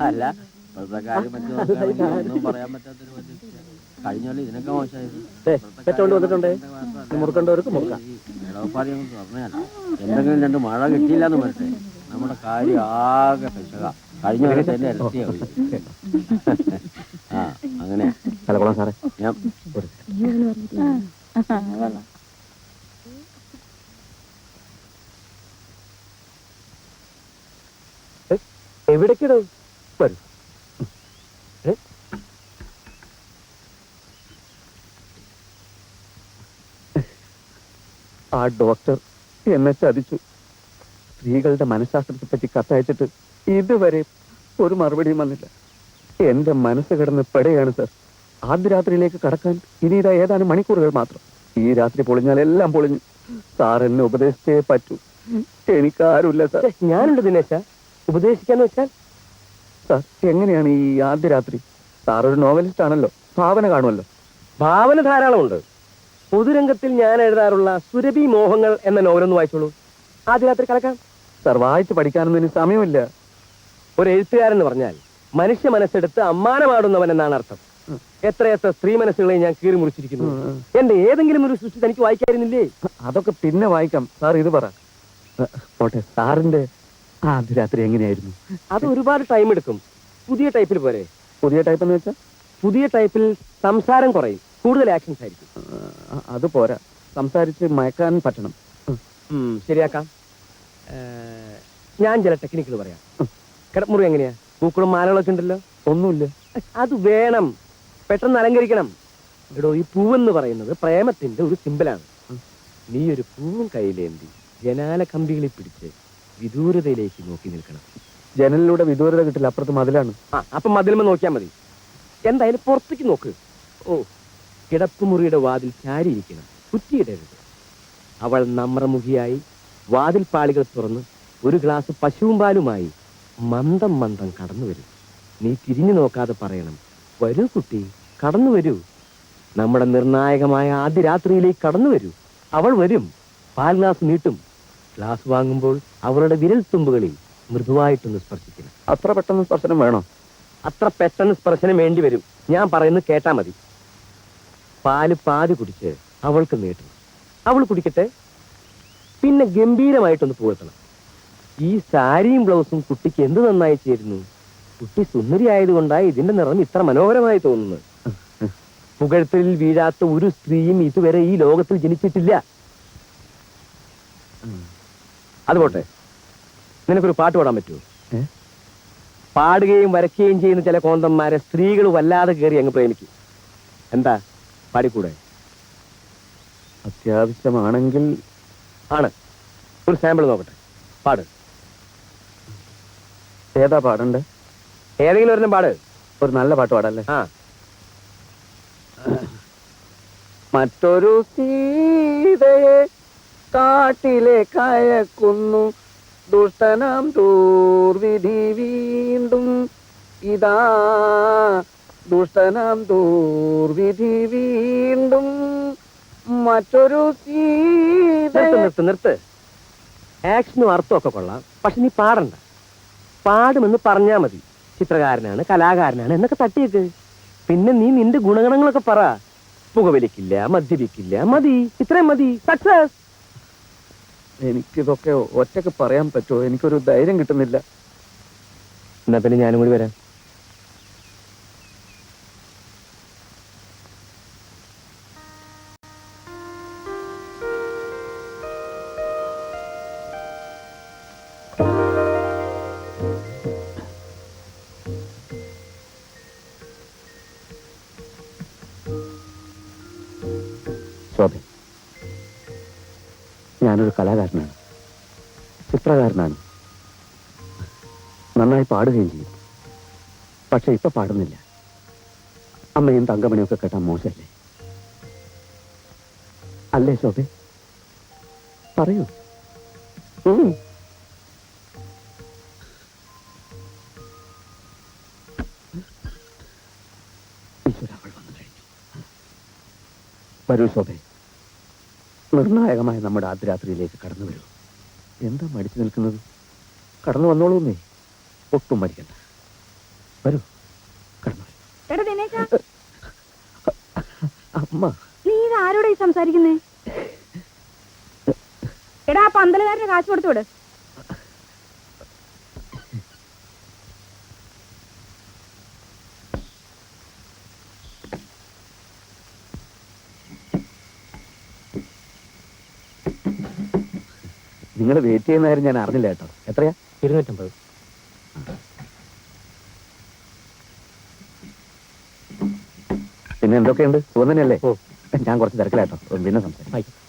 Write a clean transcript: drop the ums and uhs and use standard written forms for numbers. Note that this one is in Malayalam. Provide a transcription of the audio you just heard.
അല്ല ഇപ്പോഴത്തെ കാര്യം വെച്ച് നോക്കുകയാണെങ്കിൽ ഒന്നും പറയാൻ പറ്റാത്തൊരു കഴിഞ്ഞാലും ഇതിനൊക്കെ മേടവപ്പാടി നമുക്ക് പറഞ്ഞാൽ എന്തെങ്കിലും രണ്ട് മഴ കിട്ടിയില്ല എന്ന് വരട്ടെ നമ്മുടെ കാര്യം ആകെ കർഷക കഴിഞ്ഞ വരട്ടെ എന്റെ ഇരട്ടിയാവും. ആ അങ്ങനെ കലക്കുളം സാറേ, ഞാൻ എവിടേക്കിടോ വരൂ. ആ ഡോക്ടർ എന്നെ ചതിച്ചു. സ്ത്രീകളുടെ മനഃശാസ്ത്രത്തെ പറ്റി കത്തയച്ചിട്ട് ഇതുവരെ ഒരു മറുപടിയും വന്നില്ല. എന്റെ മനസ്സ് കിടന്ന് പെടുകയാണ് സർ. ആദ്യ രാത്രിയിലേക്ക് കടക്കാൻ ഇനി ഇതാ ഏതാനും മണിക്കൂറുകൾ മാത്രം. ഈ രാത്രി പൊളിഞ്ഞാൽ എല്ലാം പൊളിഞ്ഞു. സാർ എന്നെ ഉപദേശിച്ചേ പറ്റൂ. എനിക്കാരുമില്ല സാർ. ഞാനുണ്ട് ദിനേശ, ഉപദേശിക്കാന്ന് വെച്ചാൽ. സാർ എങ്ങനെയാണ് ഈ ആദ്യ രാത്രി? സാർ ഒരു നോവലിസ്റ്റ് ആണല്ലോ, ഭാവന കാണുമല്ലോ. ഭാവന ധാരാളമുണ്ട്. പൊതുരംഗത്തിൽ ഞാൻ എഴുതാറുള്ള സുരഭി മോഹങ്ങൾ എന്ന നോവലൊന്ന് വായിച്ചോളൂ. ആദ്യ രാത്രി കലക്കാം. സാർ വായിച്ച് പഠിക്കാനൊന്നും ഇനി സമയമില്ല. ഒരു എഴുത്തുകാരൻ എന്ന് പറഞ്ഞാൽ മനുഷ്യ മനസ്സെടുത്ത് അമ്മാനമാടുന്നവൻ എന്നാണ് അർത്ഥം. എത്രയെത്ര സ്ത്രീ മനസ്സുകളെ ഞാൻ കീറി മുറിച്ചിരിക്കുന്നു. എന്റെ ഏതെങ്കിലും ഒരു സൃഷ്ടി തനിക്ക് വായിക്കായിരുന്നില്ലേ? അതൊക്കെ പിന്നെ വായിക്കാം സാർ. ഇത് പറ പോട്ടെ, സാറിന്റെ ആദ്യ രാത്രി എങ്ങനെയായിരുന്നു? അത് ഒരുപാട് ടൈം എടുക്കും. പുതിയ ടൈപ്പിൽ പോരെ. പുതിയ ടൈപ്പ് എന്ന് വെച്ചാൽ? പുതിയ ടൈപ്പിൽ സംസാരം കുറയും, കൂടുതൽ ആക്ഷൻസ് ആയിരിക്കും. അത് പോരാ, സംസാരിച്ച് മയക്കാൻ പറ്റണം. ശരിയാക്കാം. ഞാൻ ചില ടെക്നിക്കുകൾ പറയാം. കിടമുറി എങ്ങനെയാ? പൂക്കളും മാലകളൊക്കെ ഉണ്ടല്ലോ. ഒന്നുമില്ല. അത് വേണം, പെട്ടെന്ന് അലങ്കരിക്കണം. എടോ, ഈ പൂവെന്ന് പറയുന്നത് പ്രേമത്തിന്റെ ഒരു സിമ്പിളാണ്. നീ ഒരു പൂവും കയ്യിലേന്തി ജനാല കമ്പികളിൽ പിടിച്ച് വിദൂരതയിലേക്ക് നോക്കി നിൽക്കണം. ജനലിലൂടെ വിദൂരത കിട്ടില്ല, അപ്പുറത്ത് മതിലാണ്. അപ്പൊ മതിലുമ നോക്കിയാൽ മതി. എന്തായാലും പുറത്തേക്ക് നോക്ക്. ഓ, കിടപ്പുമുറിയുടെ വാതിൽ ചാരിയിരിക്കണം, കുറ്റിയിടരുത്. അവൾ നമ്രമുഖിയായി വാതിൽ പാളികൾ തുറന്ന് ഒരു ഗ്ലാസ് പശുവും പാലുമായി മന്ദം മന്ദം കടന്നു വരും. നീ തിരിഞ്ഞു നോക്കാതെ പറയണം, വരൂ കുട്ടി, കടന്നു വരൂ. നമ്മുടെ നിർണായകമായ ആദ്യ രാത്രിയിലേക്ക് കടന്നു വരൂ. അവൾ വരും, പാൽ ഗ്ലാസ് നീട്ടും. ഗ്ലാസ് വാങ്ങുമ്പോൾ അവളുടെ വിരൽ തുമ്പുകളിൽ മൃദുവായിട്ടൊന്ന് സ്പർശിക്കണം. അത്ര പെട്ടെന്ന് സ്പർശനം വേണോ? അത്ര പെട്ടെന്ന് സ്പർശനം വേണ്ടി വരും. ഞാൻ പറയുന്നത് കേട്ടാ മതി. പാല് പാതി കുടിച്ച് അവൾക്ക് നീട്ടണം. അവൾ കുടിക്കട്ടെ. പിന്നെ ഗംഭീരമായിട്ടൊന്ന് പുകഴ്ത്തണം. ഈ സാരിയും ബ്ലൗസും കുട്ടിക്ക് എന്ത് നന്നായി ചേരുന്നു. കുട്ടി സുന്ദരി ആയതുകൊണ്ടായി ഇതിന്റെ നിറം ഇത്ര മനോഹരമായി തോന്നുന്നു. പുകഴ്ത്തലിൽ വീഴാത്ത ഒരു സ്ത്രീയും ഇതുവരെ ഈ ലോകത്തിൽ ജനിച്ചിട്ടില്ല. അതുപോട്ടെ, നിനക്കൊരു പാട്ട് പാടാൻ പറ്റുമോ? പാടുകയും വരയ്ക്കുകയും ചെയ്യുന്ന ചില കോന്തന്മാരെ സ്ത്രീകൾ വല്ലാതെ കയറി അങ്ങ് പ്രേമിക്കും. എന്താ, പാടിക്കൂടെ? അത്യാവശ്യമാണെങ്കിൽ ആണ്. ഒരു സാമ്പിൾ നോക്കട്ടെ, പാട്. ഏതാ പാടണ്ടേ? ഏതെങ്കിലും ഒരെണ്ണം പാട്. ഒരു നല്ല പാട്ട് പാടല്ലേ? ആ. മറ്റൊരു സീതയെ കാട്ടിലെ കയക്കുന്നു ദുഷ്ടനാം ദൂർവിധി വീണ്ടും. ഇതാ ദുഷ്ടനാം ദൂർവിധി വീണ്ടും. മറ്റൊരു സീത. നിർത്ത്. ആക്ഷനും അർത്ഥമൊക്കെ കൊള്ളാം, പക്ഷെ നീ പാടണ്ട. പാടുമെന്ന് പറഞ്ഞാ മതി. ചിത്രകാരനാണ്, കലാകാരനാണ് എന്നൊക്കെ തട്ടിയേക്ക്. പിന്നെ നീ നിന്റെ ഗുണഗണങ്ങളൊക്കെ പറ. പുകവലിക്കില്ല, മദ്യപിക്കില്ല, മതി, ഇത്രയും മതി. സക്സസ്. എനിക്കിതൊക്കെ ഒറ്റക്ക് പറയാൻ പറ്റുമോ? എനിക്കൊരു ധൈര്യം കിട്ടുന്നില്ല. എന്നാ പിന്നെ ഞാനും കൂടി വരാം. ശോഭൻ, ഞാനൊരു കലാകാരനാണ്, ചിത്രകാരനാണ്. നന്നായി പാടുകയും ചെയ്യും. പക്ഷെ ഇപ്പൊ പാടുന്നില്ല. അമ്മയും തങ്കമണിയൊക്കെ കേട്ടാൻ മോശമല്ലേ? അല്ലേ ശോഭൻ? പറയൂ. ഈശ്വര, അവൾ വന്നു കഴിഞ്ഞു. വരൂ ശോഭേ, നിർണായകമായ നമ്മുടെ ആദ്യരാത്രിയിലേക്ക് കടന്നു വരൂ. എന്താ മടിച്ചു നിൽക്കുന്നത്? കടന്നു വന്നോളൂന്നേ, ഒട്ടും മരിക്കണ്ട. വരൂ, കടന്നു വരൂ. എടാ ദിനേശ, അമ്മ, നീ ഇത് ആരോടാ ഈ സംസാരിക്കുന്നേ? എടാ ആ പന്തലുകാരന് കാശ് കൊടുത്തു വിട്. നിങ്ങൾ വെയിറ്റ് ചെയ്യുന്ന കാര്യം ഞാൻ അറിഞ്ഞില്ല കേട്ടോ. എത്രയാ? 250. പിന്നെ എന്തൊക്കെയുണ്ട്? സുഖം തന്നെയല്ലേ? ഓ. ഞാൻ കുറച്ച് തിരക്കിലാട്ടോ, പിന്നെ സംസാരിക്കാം. ആയിക്കോട്ടെ.